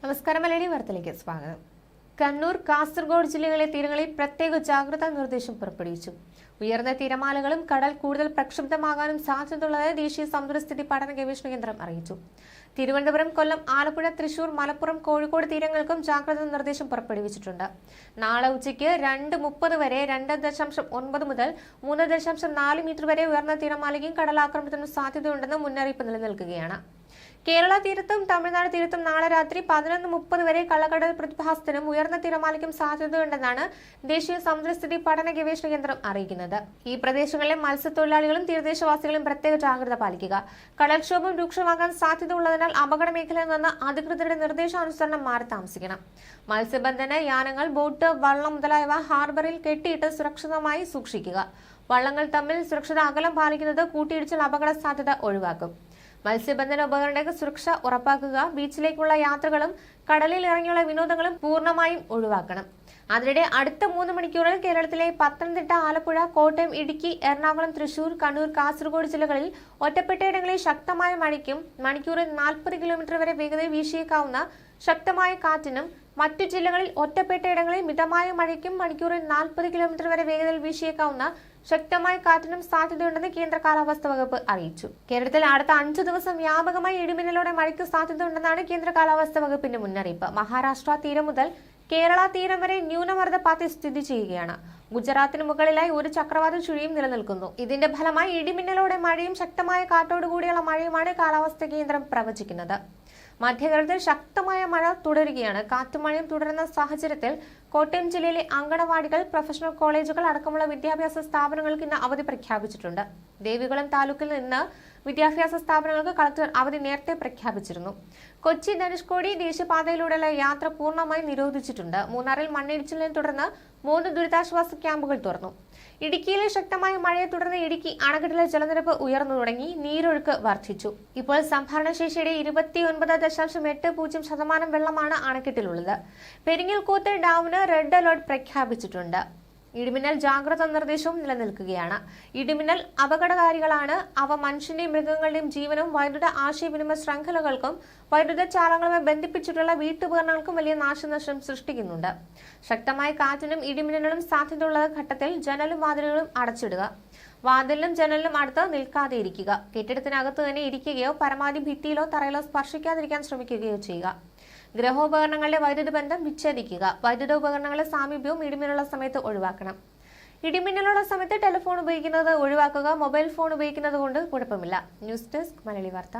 നമസ്കാരം. മലയാളി വാർത്തയിലേക്ക് സ്വാഗതം. കണ്ണൂർ, കാസർഗോഡ് ജില്ലകളിലെ തീരങ്ങളിൽ പ്രത്യേക ജാഗ്രതാ നിർദ്ദേശം പുറപ്പെടുവിച്ചു. ഉയർന്ന തിരമാലകളും കടൽ കൂടുതൽ പ്രക്ഷുബ്ധമാകാനും സാധ്യതയുള്ളതായി ദേശീയ സമുദ്രസ്ഥിതി പഠന ഗവേഷണ കേന്ദ്രം അറിയിച്ചു. തിരുവനന്തപുരം, കൊല്ലം, ആലപ്പുഴ, തൃശൂർ, മലപ്പുറം, കോഴിക്കോട് തീരങ്ങൾക്കും ജാഗ്രതാ നിർദ്ദേശം പുറപ്പെടുവിച്ചിട്ടുണ്ട്. നാളെ ഉച്ചയ്ക്ക് 2:30 വരെ 2.9 മുതൽ 3.4 മീറ്റർ വരെ ഉയർന്ന തിരമാലയ്ക്കും കടലാക്രമണത്തിനും സാധ്യതയുണ്ടെന്ന് മുന്നറിയിപ്പ് നിലനിൽക്കുകയാണ്. കേരള തീരത്തും തമിഴ്നാട് തീരത്തും നാളെ രാത്രി 11:30 വരെ കള്ളക്കടൽ പ്രതിഭാസത്തിനും ഉയർന്ന തിരമാലയ്ക്കും സാധ്യതയുണ്ടെന്നാണ് ദേശീയ സമുദ്രസ്ഥിതി പഠന ഗവേഷണ കേന്ദ്രം അറിയിക്കുന്നത്. ഈ പ്രദേശങ്ങളിലെ മത്സ്യത്തൊഴിലാളികളും തീരദേശവാസികളും പ്രത്യേക ജാഗ്രത പാലിക്കുക. കടൽക്ഷോഭം രൂക്ഷമാകാൻ സാധ്യതയുള്ളതിനാൽ അപകട മേഖലയിൽ നിന്ന് അധികൃതരുടെ നിർദ്ദേശാനുസരണം മാറി താമസിക്കണം. മത്സ്യബന്ധന യാനങ്ങൾ, ബോട്ട്, വള്ളം മുതലായവ ഹാർബറിൽ കെട്ടിയിട്ട് സുരക്ഷിതമായി സൂക്ഷിക്കുക. വള്ളങ്ങൾ തമ്മിൽ സുരക്ഷിത അകലം പാലിക്കുന്നത് കൂട്ടിയിടിച്ചാൽ അപകട സാധ്യത ഒഴിവാക്കും. മത്സ്യബന്ധന ഉപകരണങ്ങൾക്ക് സുരക്ഷ ഉറപ്പാക്കുക. ബീച്ചിലേക്കുള്ള യാത്രകളും കടലിൽ ഇറങ്ങിയുള്ള വിനോദങ്ങളും പൂർണ്ണമായും ഒഴിവാക്കണം. അതിനിടെ അടുത്ത 3 മണിക്കൂറിൽ കേരളത്തിലെ പത്തനംതിട്ട, ആലപ്പുഴ, കോട്ടയം, ഇടുക്കി, എറണാകുളം, തൃശൂർ, കണ്ണൂർ, കാസർഗോഡ് ജില്ലകളിൽ ഒറ്റപ്പെട്ടയിടങ്ങളിൽ ശക്തമായ മഴയ്ക്കും മണിക്കൂറിൽ 40 കിലോമീറ്റർ വരെ വേഗതയിൽ വീശിയേക്കാവുന്ന ശക്തമായ കാറ്റിനും മറ്റു ജില്ലകളിൽ ഒറ്റപ്പെട്ടയിടങ്ങളിൽ മിതമായ മഴയ്ക്കും മണിക്കൂറിൽ 40 കിലോമീറ്റർ വരെ വേഗതയിൽ വീശിയേക്കാവുന്ന ശക്തമായ കാറ്റിനും സാധ്യതയുണ്ടെന്ന് കേന്ദ്ര കാലാവസ്ഥാ വകുപ്പ് അറിയിച്ചു. കേരളത്തിൽ അടുത്ത 5 ദിവസം വ്യാപകമായി ഇടിമിന്നലോടെ മഴയ്ക്ക് സാധ്യതയുണ്ടെന്നാണ് കേന്ദ്ര കാലാവസ്ഥാ വകുപ്പിന്റെ മുന്നറിയിപ്പ്. മഹാരാഷ്ട്ര തീരം മുതൽ കേരള തീരം വരെ ന്യൂനമർദ്ദ പാത്തി സ്ഥിതി ചെയ്യുകയാണ്. ഗുജറാത്തിന് മുകളിലായി ഒരു ചക്രവാത ചുഴിയും നിലനിൽക്കുന്നു. ഇതിന്റെ ഫലമായി ഇടിമിന്നലോടെ മഴയും ശക്തമായ കാറ്റോടുകൂടിയുള്ള മഴയുമാണ് കാലാവസ്ഥാ കേന്ദ്രം പ്രവചിക്കുന്നത്. മധ്യകേരളത്തിൽ ശക്തമായ മഴ തുടരുകയാണ്. കാറ്റും മഴയും തുടരുന്ന സാഹചര്യത്തിൽ കോട്ടയം ജില്ലയിലെ അങ്കണവാടികൾ, പ്രൊഫഷണൽ കോളേജുകൾ അടക്കമുള്ള വിദ്യാഭ്യാസ സ്ഥാപനങ്ങൾക്ക് ഇന്ന് അവധി പ്രഖ്യാപിച്ചിട്ടുണ്ട്. ദേവികുളം താലൂക്കിൽ നിന്ന് വിദ്യാഭ്യാസ സ്ഥാപനങ്ങൾക്ക് കളക്ടർ അവധി നേരത്തെ പ്രഖ്യാപിച്ചിരുന്നു. കൊച്ചി ധനുഷ്കോടി ദേശീയപാതയിലൂടെയുള്ള യാത്ര പൂർണ്ണമായി നിരോധിച്ചിട്ടുണ്ട്. മൂന്നാറിൽ മണ്ണിടിച്ചിലിനെ തുടർന്ന് 3 ദുരിതാശ്വാസ ക്യാമ്പുകൾ തുറന്നു. ഇടുക്കിയിലെ ശക്തമായ മഴയെ തുടർന്ന് ഇടുക്കി അണക്കെട്ടിലെ ജലനിരപ്പ് ഉയർന്നു തുടങ്ങി. നീരൊഴുക്ക് വർദ്ധിച്ചു. ഇപ്പോൾ സംഭരണശേഷിയുടെ 29.80% വെള്ളമാണ് അണക്കെട്ടിലുള്ളത്. പെരിങ്ങൽകൂത്ത് ഡാമിന് റെഡ് അലർട്ട് പ്രഖ്യാപിച്ചിട്ടുണ്ട്. ഇടിമിന്നൽ ജാഗ്രതാ നിർദ്ദേശവും നിലനിൽക്കുകയാണ്. ഇടിമിന്നൽ അപകടകാരികളാണ്. അവ മനുഷ്യന്റെയും മൃഗങ്ങളുടെയും ജീവനും വൈദ്യുത ആശയവിനിമയ ശൃംഖലകൾക്കും വൈദ്യുത ചാലങ്ങളുമായി ബന്ധിപ്പിച്ചിട്ടുള്ള വീട്ടുപകരണങ്ങൾക്കും വലിയ നാശനഷ്ടം സൃഷ്ടിക്കുന്നുണ്ട്. ശക്തമായ കാറ്റിനും ഇടിമിന്നലും സാധ്യതയുള്ള ഘട്ടത്തിൽ ജനലും വാതിലുകളും അടച്ചിടുക. വാതിലിനും ജനലിനും അടുത്ത് നിൽക്കാതെ ഇരിക്കുക. കെട്ടിടത്തിനകത്ത് തന്നെ ഇരിക്കുകയോ പരമാവധി ഭിത്തിയിലോ തറയിലോ സ്പർശിക്കാതിരിക്കാൻ ശ്രമിക്കുകയോ ചെയ്യുക. ഗൃഹോപകരണങ്ങളുടെ വൈദ്യുത ബന്ധം വിച്ഛേദിക്കുക. വൈദ്യുത ഉപകരണങ്ങളുടെ സാമീപ്യവും ഇടിമിന്നലുള്ള സമയത്ത് ഒഴിവാക്കണം. ഇടിമിന്നലുള്ള സമയത്ത് ടെലിഫോൺ ഉപയോഗിക്കുന്നത് ഒഴിവാക്കുക. മൊബൈൽ ഫോൺ ഉപയോഗിക്കുന്നത് കൊണ്ട് കുഴപ്പമില്ല. ന്യൂസ് ഡെസ്ക്, മലയാളി വാർത്ത.